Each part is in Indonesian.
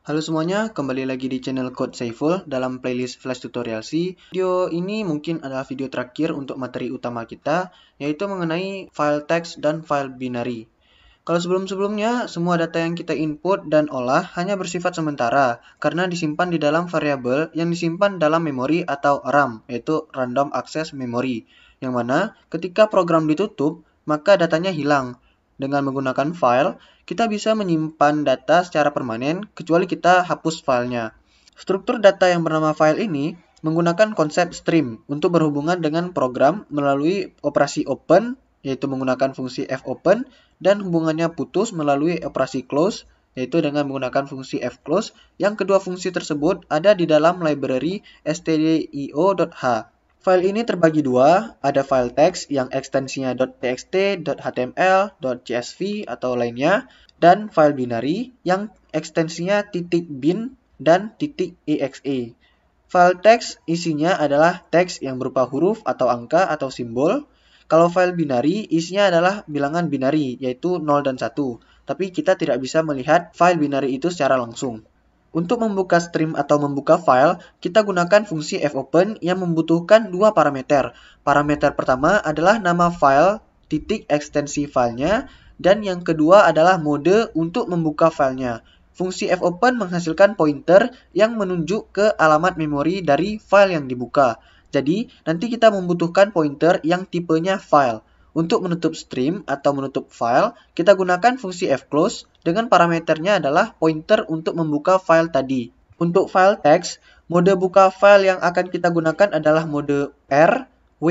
Halo semuanya, kembali lagi di channel Code Saiful dalam playlist Flash Tutorial C. Video ini mungkin adalah video terakhir untuk materi utama kita, yaitu mengenai file text dan file binary. Kalau sebelum-sebelumnya, semua data yang kita input dan olah hanya bersifat sementara, karena disimpan di dalam variabel yang disimpan dalam memori atau RAM, yaitu Random Access Memory, yang mana ketika program ditutup, maka datanya hilang. Dengan menggunakan file, kita bisa menyimpan data secara permanen kecuali kita hapus filenya. Struktur data yang bernama file ini menggunakan konsep stream untuk berhubungan dengan program melalui operasi open, yaitu menggunakan fungsi fopen, dan hubungannya putus melalui operasi close, yaitu dengan menggunakan fungsi fclose. Yang kedua fungsi tersebut ada di dalam library stdio.h. File ini terbagi dua, ada file teks yang ekstensinya .txt, .html, .csv atau lainnya, dan file binary yang ekstensinya .bin dan .exe. File teks isinya adalah teks yang berupa huruf atau angka atau simbol. Kalau file binary isinya adalah bilangan binary, yaitu 0 dan 1. Tapi kita tidak bisa melihat file binary itu secara langsung. Untuk membuka stream atau membuka file, kita gunakan fungsi fopen yang membutuhkan dua parameter. Parameter pertama adalah nama file, titik ekstensi filenya, dan yang kedua adalah mode untuk membuka filenya. Fungsi fopen menghasilkan pointer yang menunjuk ke alamat memori dari file yang dibuka. Jadi, nanti kita membutuhkan pointer yang tipenya file. Untuk menutup stream atau menutup file, kita gunakan fungsi fclose dengan parameternya adalah pointer untuk membuka file tadi. Untuk file text, mode buka file yang akan kita gunakan adalah mode R, W,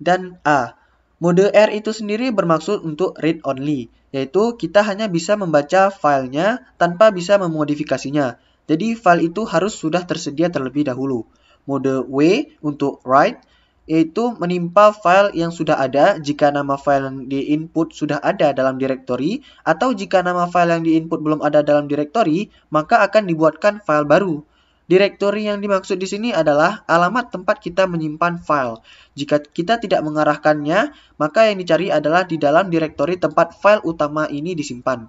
dan A. Mode R itu sendiri bermaksud untuk read only, yaitu kita hanya bisa membaca filenya tanpa bisa memodifikasinya. Jadi file itu harus sudah tersedia terlebih dahulu. Mode W untuk write, yaitu menimpa file yang sudah ada jika nama file yang di-input sudah ada dalam directory, atau jika nama file yang di-input belum ada dalam directory, maka akan dibuatkan file baru. Directory yang dimaksud di sini adalah alamat tempat kita menyimpan file. Jika kita tidak mengarahkannya, maka yang dicari adalah di dalam directory tempat file utama ini disimpan.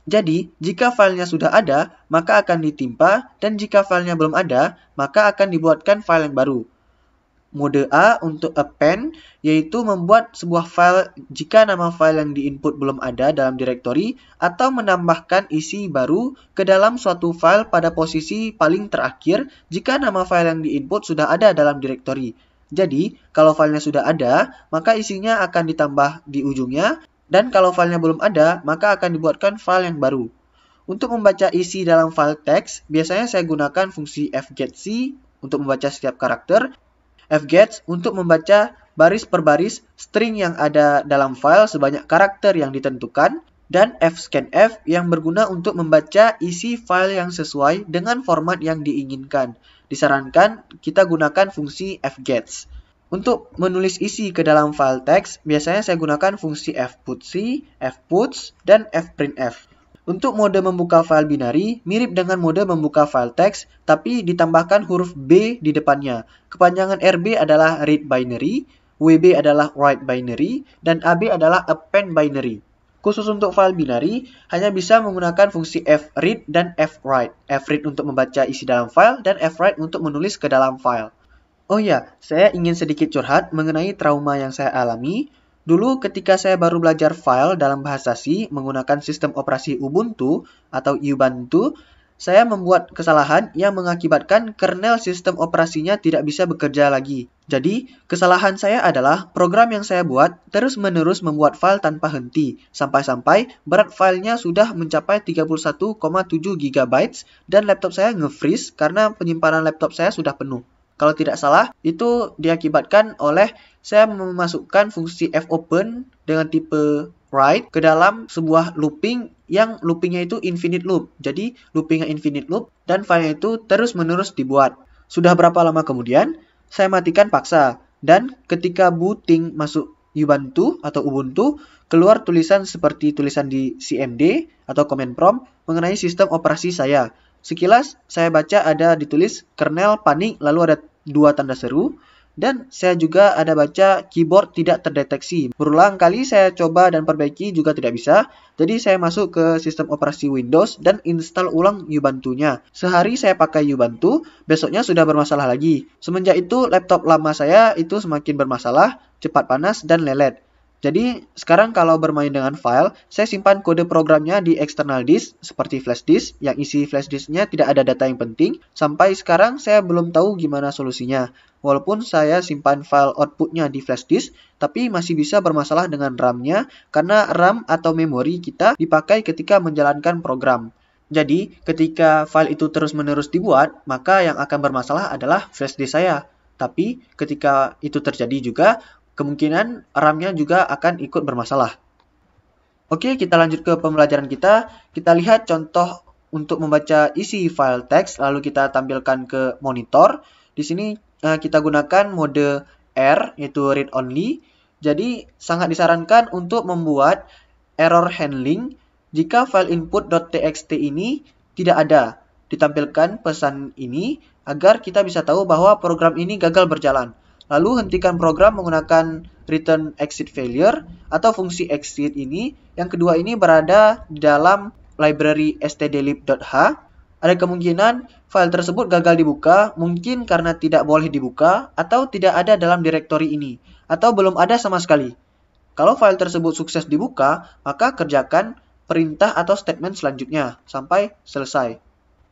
Jadi, jika filenya sudah ada, maka akan ditimpa, dan jika filenya belum ada, maka akan dibuatkan file yang baru. Mode A untuk append, yaitu membuat sebuah file jika nama file yang diinput belum ada dalam directory, atau menambahkan isi baru ke dalam suatu file pada posisi paling terakhir jika nama file yang diinput sudah ada dalam directory. Jadi, kalau filenya sudah ada, maka isinya akan ditambah di ujungnya, dan kalau filenya belum ada, maka akan dibuatkan file yang baru. Untuk membaca isi dalam file teks, biasanya saya gunakan fungsi fgetC untuk membaca setiap karakter, fgets untuk membaca baris per baris string yang ada dalam file sebanyak karakter yang ditentukan, dan fscanf yang berguna untuk membaca isi file yang sesuai dengan format yang diinginkan. Disarankan kita gunakan fungsi fgets. Untuk menulis isi ke dalam file teks, biasanya saya gunakan fungsi fputC, fputs, dan fprintf. Untuk mode membuka file binary, mirip dengan mode membuka file teks, tapi ditambahkan huruf B di depannya. Kepanjangan RB adalah read binary, WB adalah write binary, dan AB adalah append binary. Khusus untuk file binary, hanya bisa menggunakan fungsi fread dan fwrite. Fread untuk membaca isi dalam file, dan fwrite untuk menulis ke dalam file. Oh ya, saya ingin sedikit curhat mengenai trauma yang saya alami. Dulu ketika saya baru belajar file dalam bahasa C menggunakan sistem operasi Ubuntu atau Ubuntu, saya membuat kesalahan yang mengakibatkan kernel sistem operasinya tidak bisa bekerja lagi. Jadi, kesalahan saya adalah program yang saya buat terus-menerus membuat file tanpa henti, sampai-sampai berat filenya sudah mencapai 31,7 GB dan laptop saya nge-freeze karena penyimpanan laptop saya sudah penuh. Kalau tidak salah, itu diakibatkan oleh saya memasukkan fungsi fopen dengan tipe write ke dalam sebuah looping yang loopingnya itu infinite loop. Jadi loopingnya infinite loop dan filenya itu terus-menerus dibuat. Sudah berapa lama kemudian, saya matikan paksa. Dan ketika booting masuk Ubuntu atau Ubuntu, keluar tulisan seperti tulisan di CMD atau command prompt mengenai sistem operasi saya. Sekilas saya baca ada ditulis kernel panik lalu ada 2 tanda seru. Dan saya juga ada baca keyboard tidak terdeteksi. Berulang kali saya coba dan perbaiki juga tidak bisa. Jadi saya masuk ke sistem operasi Windows dan install ulang Ubuntu-nya. Sehari saya pakai Ubuntu, besoknya sudah bermasalah lagi. Semenjak itu laptop lama saya itu semakin bermasalah, cepat panas dan lelet. Jadi sekarang kalau bermain dengan file, saya simpan kode programnya di external disk seperti flash disk yang isi flash disknya tidak ada data yang penting. Sampai sekarang saya belum tahu gimana solusinya. Walaupun saya simpan file outputnya di flash disk, tapi masih bisa bermasalah dengan RAM-nya karena RAM atau memori kita dipakai ketika menjalankan program. Jadi, ketika file itu terus-menerus dibuat, maka yang akan bermasalah adalah flash disk saya. Tapi, ketika itu terjadi juga, kemungkinan RAM-nya juga akan ikut bermasalah. Oke, kita lanjut ke pembelajaran kita. Kita lihat contoh untuk membaca isi file teks, lalu kita tampilkan ke monitor. Di sini kita gunakan mode R, yaitu read only. Jadi, sangat disarankan untuk membuat error handling jika file input.txt ini tidak ada. Ditampilkan pesan ini agar kita bisa tahu bahwa program ini gagal berjalan. Lalu hentikan program menggunakan return exit failure atau fungsi exit ini. Yang kedua ini berada di dalam library stdlib.h. Ada kemungkinan file tersebut gagal dibuka, mungkin karena tidak boleh dibuka atau tidak ada dalam direktori ini, atau belum ada sama sekali. Kalau file tersebut sukses dibuka, maka kerjakan perintah atau statement selanjutnya sampai selesai.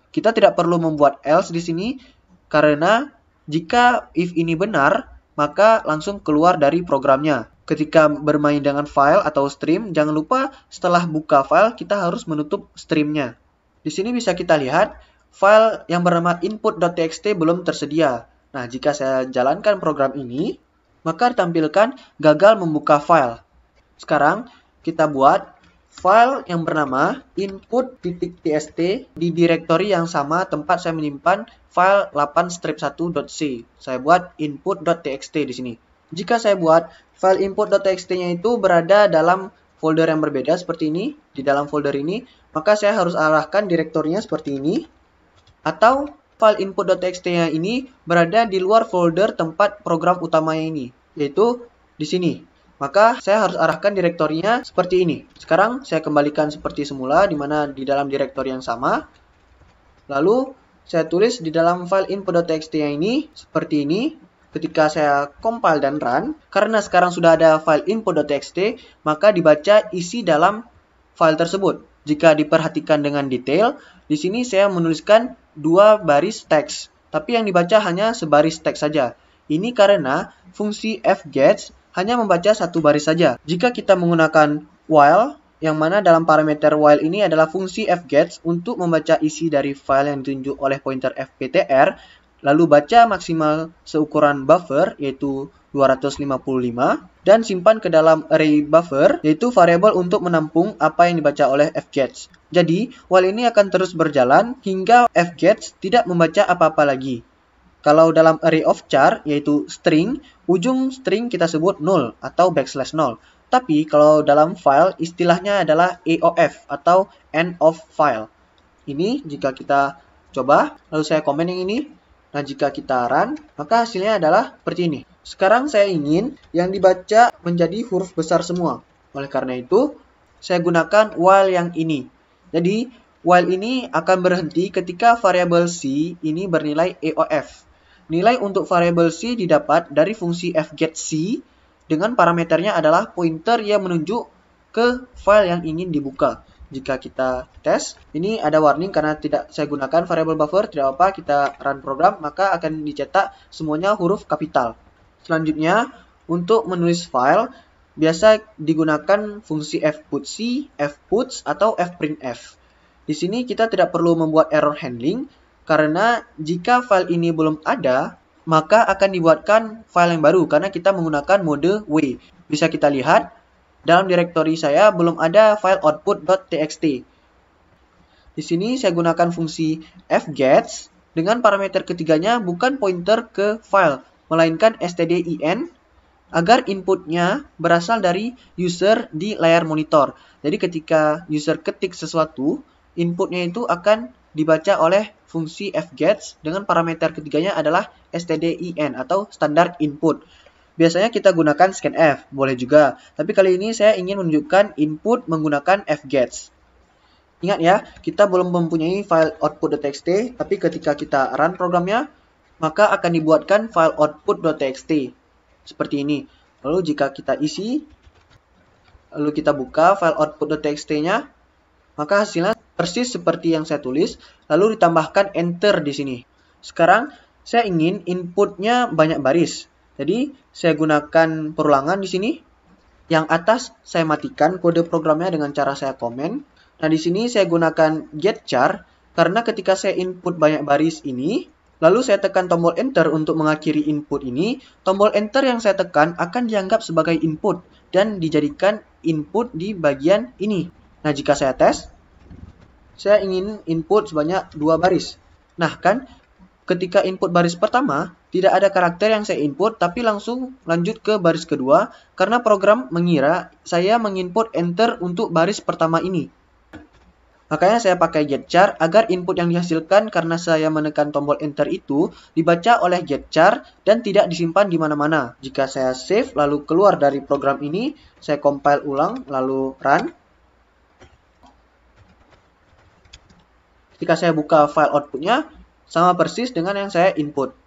Kita tidak perlu membuat else di sini karena jika if ini benar, maka langsung keluar dari programnya. Ketika bermain dengan file atau stream, jangan lupa setelah buka file kita harus menutup streamnya. Di sini bisa kita lihat file yang bernama input.txt belum tersedia. Nah, jika saya jalankan program ini, maka tampilkan gagal membuka file. Sekarang kita buat file yang bernama input.txt di direktori yang sama tempat saya menyimpan file 8-1.c. Saya buat input.txt di sini. Jika saya buat file input.txt-nya itu berada dalam folder yang berbeda seperti ini, di dalam folder ini, maka saya harus arahkan direktorinya seperti ini. Atau file input.txt-nya ini berada di luar folder tempat program utamanya ini, yaitu di sini. Maka saya harus arahkan direktorinya seperti ini. Sekarang saya kembalikan seperti semula, di mana di dalam direktori yang sama. Lalu saya tulis di dalam file input.txt-nya ini seperti ini. Ketika saya compile dan run, karena sekarang sudah ada file input.txt, maka dibaca isi dalam file tersebut. Jika diperhatikan dengan detail, di sini saya menuliskan 2 baris teks, tapi yang dibaca hanya sebaris teks saja. Ini karena fungsi fgets hanya membaca 1 baris saja. Jika kita menggunakan while, yang mana dalam parameter while ini adalah fungsi fgets untuk membaca isi dari file yang ditunjuk oleh pointer fptr, lalu baca maksimal seukuran buffer, yaitu 255, dan simpan ke dalam array buffer, yaitu variabel untuk menampung apa yang dibaca oleh fgets. Jadi, while ini akan terus berjalan hingga fgets tidak membaca apa-apa lagi. Kalau dalam array of char, yaitu string, ujung string kita sebut 0 atau \0. Tapi kalau dalam file, istilahnya adalah AOF atau end of file. Ini jika kita coba, lalu saya komen yang ini. Nah, jika kita run, maka hasilnya adalah seperti ini. Sekarang saya ingin yang dibaca menjadi huruf besar semua. Oleh karena itu, saya gunakan while yang ini. Jadi, while ini akan berhenti ketika variabel C ini bernilai AOF. Nilai untuk variabel C didapat dari fungsi fgetC dengan parameternya adalah pointer yang menunjuk ke file yang ingin dibuka. Jika kita tes, ini ada warning karena tidak saya gunakan variabel buffer, tidak apa-apa, kita run program, maka akan dicetak semuanya huruf kapital. Selanjutnya, untuk menulis file, biasa digunakan fungsi fputC, fputs, atau fprintf. Di sini kita tidak perlu membuat error handling, karena jika file ini belum ada, maka akan dibuatkan file yang baru, karena kita menggunakan mode W. Bisa kita lihat, dalam direktori saya belum ada file output.txt. Di sini saya gunakan fungsi fgets dengan parameter ketiganya bukan pointer ke file, melainkan stdin agar inputnya berasal dari user di layar monitor. Jadi ketika user ketik sesuatu, inputnya itu akan dibaca oleh fungsi fgets dengan parameter ketiganya adalah stdin atau standard input. Biasanya kita gunakan scanf, boleh juga. Tapi kali ini saya ingin menunjukkan input menggunakan fgets. Ingat ya, kita belum mempunyai file output.txt, tapi ketika kita run programnya, maka akan dibuatkan file output.txt. Seperti ini. Lalu jika kita isi, lalu kita buka file output.txt-nya, maka hasilnya persis seperti yang saya tulis, lalu ditambahkan enter di sini. Sekarang, saya ingin inputnya banyak baris. Jadi, saya gunakan perulangan di sini. Yang atas, saya matikan kode programnya dengan cara saya komen. Nah, di sini saya gunakan getChar karena ketika saya input banyak baris ini, lalu saya tekan tombol enter untuk mengakhiri input ini, tombol enter yang saya tekan akan dianggap sebagai input dan dijadikan input di bagian ini. Nah, jika saya tes, saya ingin input sebanyak 2 baris. Nah, kan ketika input baris pertama, tidak ada karakter yang saya input, tapi langsung lanjut ke baris kedua karena program mengira saya menginput enter untuk baris pertama ini. Makanya saya pakai getChar agar input yang dihasilkan karena saya menekan tombol enter itu dibaca oleh getChar dan tidak disimpan di mana-mana. Jika saya save lalu keluar dari program ini, saya compile ulang lalu run. Jika saya buka file outputnya, sama persis dengan yang saya input.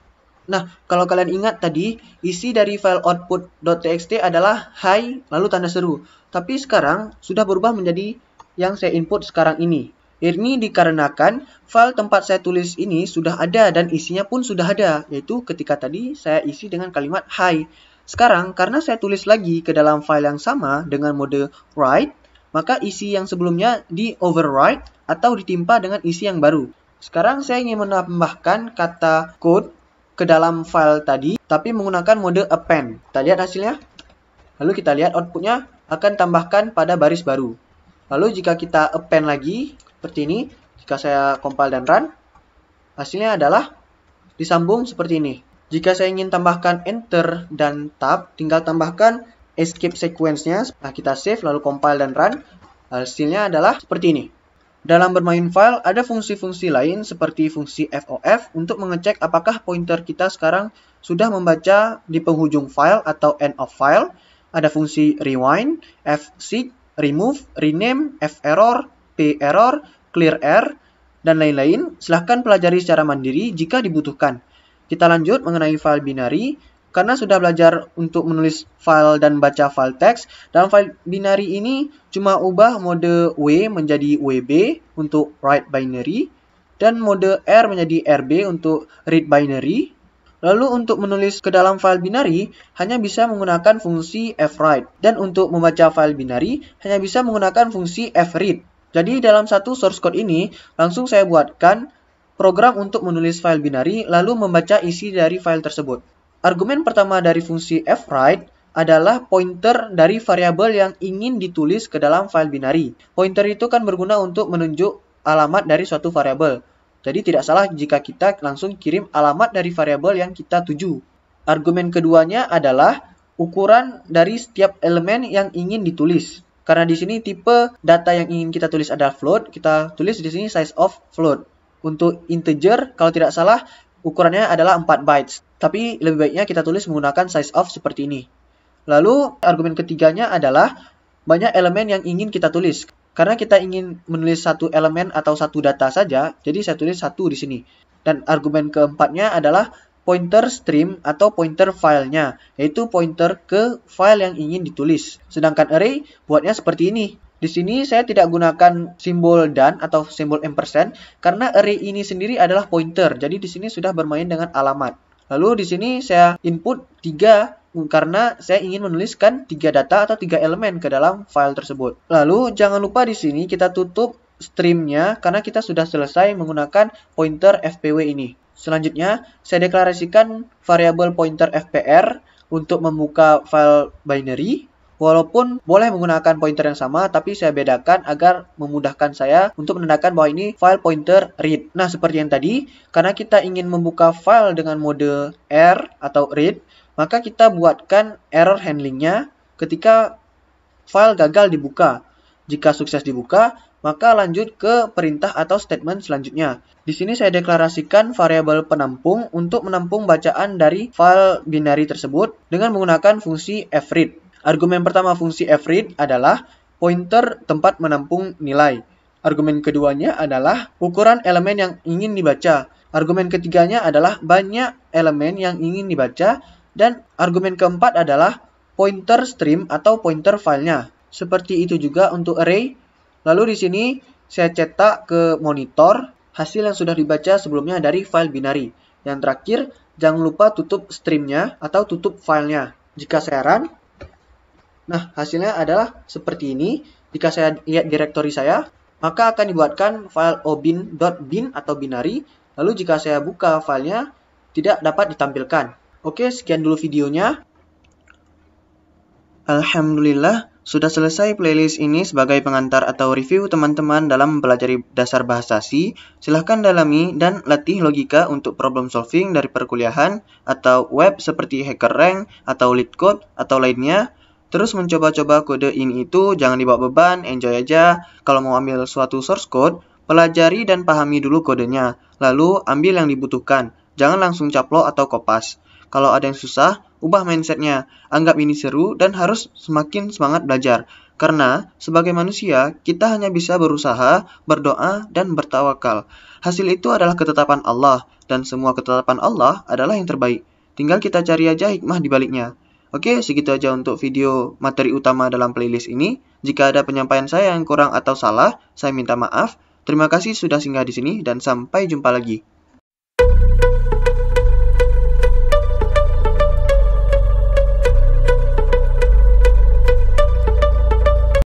Nah, kalau kalian ingat tadi, isi dari file output.txt adalah hi lalu tanda seru. Tapi sekarang sudah berubah menjadi yang saya input sekarang ini. Ini dikarenakan file tempat saya tulis ini sudah ada dan isinya pun sudah ada, yaitu ketika tadi saya isi dengan kalimat hi. Sekarang karena saya tulis lagi ke dalam file yang sama dengan mode write, maka isi yang sebelumnya di overwrite atau ditimpa dengan isi yang baru. Sekarang saya ingin menambahkan kata code ke dalam file tadi, tapi menggunakan mode append. Kita lihat hasilnya. Lalu kita lihat outputnya akan tambahkan pada baris baru. Lalu jika kita append lagi, seperti ini, jika saya compile dan run, hasilnya adalah disambung seperti ini. Jika saya ingin tambahkan enter dan tab, tinggal tambahkan escape sequence-nya. Nah, kita save, lalu compile dan run, hasilnya adalah seperti ini. Dalam bermain file, ada fungsi-fungsi lain seperti fungsi FOF untuk mengecek apakah pointer kita sekarang sudah membaca di penghujung file atau end of file. Ada fungsi rewind, fseek, remove, rename, ferror, perror, clear-err, dan lain-lain. Silahkan pelajari secara mandiri jika dibutuhkan. Kita lanjut mengenai file binary. Karena sudah belajar untuk menulis file dan baca file teks, dalam file binary ini cuma ubah mode W menjadi WB untuk write binary, dan mode R menjadi RB untuk read binary. Lalu untuk menulis ke dalam file binary, hanya bisa menggunakan fungsi fwrite. Dan untuk membaca file binary, hanya bisa menggunakan fungsi fread. Jadi dalam satu source code ini, langsung saya buatkan program untuk menulis file binary, lalu membaca isi dari file tersebut. Argumen pertama dari fungsi fwrite adalah pointer dari variabel yang ingin ditulis ke dalam file binary. Pointer itu kan berguna untuk menunjuk alamat dari suatu variabel. Jadi tidak salah jika kita langsung kirim alamat dari variabel yang kita tuju. Argumen keduanya adalah ukuran dari setiap elemen yang ingin ditulis. Karena di sini tipe data yang ingin kita tulis adalah float, kita tulis di sini size of float. Untuk integer, kalau tidak salah, ukurannya adalah 4 bytes. Tapi lebih baiknya kita tulis menggunakan size of seperti ini. Lalu argumen ketiganya adalah banyak elemen yang ingin kita tulis. Karena kita ingin menulis satu elemen atau satu data saja, jadi saya tulis satu di sini. Dan argumen keempatnya adalah pointer stream atau pointer filenya, yaitu pointer ke file yang ingin ditulis. Sedangkan array buatnya seperti ini. Di sini saya tidak gunakan simbol dan atau simbol ampersand karena array ini sendiri adalah pointer. Jadi di sini sudah bermain dengan alamat. Lalu di sini saya input 3 karena saya ingin menuliskan 3 data atau 3 elemen ke dalam file tersebut. Lalu jangan lupa di sini kita tutup streamnya karena kita sudah selesai menggunakan pointer fpw ini. Selanjutnya saya deklarasikan variabel pointer fpr untuk membuka file binary. Walaupun boleh menggunakan pointer yang sama, tapi saya bedakan agar memudahkan saya untuk menandakan bahwa ini file pointer read. Nah, seperti yang tadi, karena kita ingin membuka file dengan mode R atau read, maka kita buatkan error handlingnya ketika file gagal dibuka. Jika sukses dibuka, Maka lanjut ke perintah atau statement selanjutnya. Di sini saya deklarasikan variabel penampung untuk menampung bacaan dari file binary tersebut dengan menggunakan fungsi fread. Argumen pertama fungsi fread adalah pointer tempat menampung nilai. Argumen keduanya adalah ukuran elemen yang ingin dibaca. Argumen ketiganya adalah banyak elemen yang ingin dibaca. Dan argumen keempat adalah pointer stream atau pointer filenya. Seperti itu juga untuk array. Lalu di sini saya cetak ke monitor hasil yang sudah dibaca sebelumnya dari file binary. Yang terakhir, jangan lupa tutup streamnya atau tutup filenya. Jika saya run, nah hasilnya adalah seperti ini. Jika saya lihat direktori saya, maka akan dibuatkan file obin.bin atau binary. Lalu jika saya buka filenya, tidak dapat ditampilkan. Oke, sekian dulu videonya. Alhamdulillah, sudah selesai playlist ini sebagai pengantar atau review teman-teman dalam mempelajari dasar bahasa C. Silahkan dalami dan latih logika untuk problem solving dari perkuliahan atau web seperti HackerRank atau LeetCode atau lainnya. Terus mencoba-coba kode ini itu, jangan dibawa beban, enjoy aja. Kalau mau ambil suatu source code, pelajari dan pahami dulu kodenya. Lalu ambil yang dibutuhkan, jangan langsung caplok atau kopas. Kalau ada yang susah, ubah mindsetnya. Anggap ini seru dan harus semakin semangat belajar. Karena sebagai manusia, kita hanya bisa berusaha, berdoa, dan bertawakal. Hasil itu adalah ketetapan Allah, dan semua ketetapan Allah adalah yang terbaik. Tinggal kita cari aja hikmah di baliknya. Oke, segitu aja untuk video materi utama dalam playlist ini. Jika ada penyampaian saya yang kurang atau salah, saya minta maaf. Terima kasih sudah singgah di sini dan sampai jumpa lagi.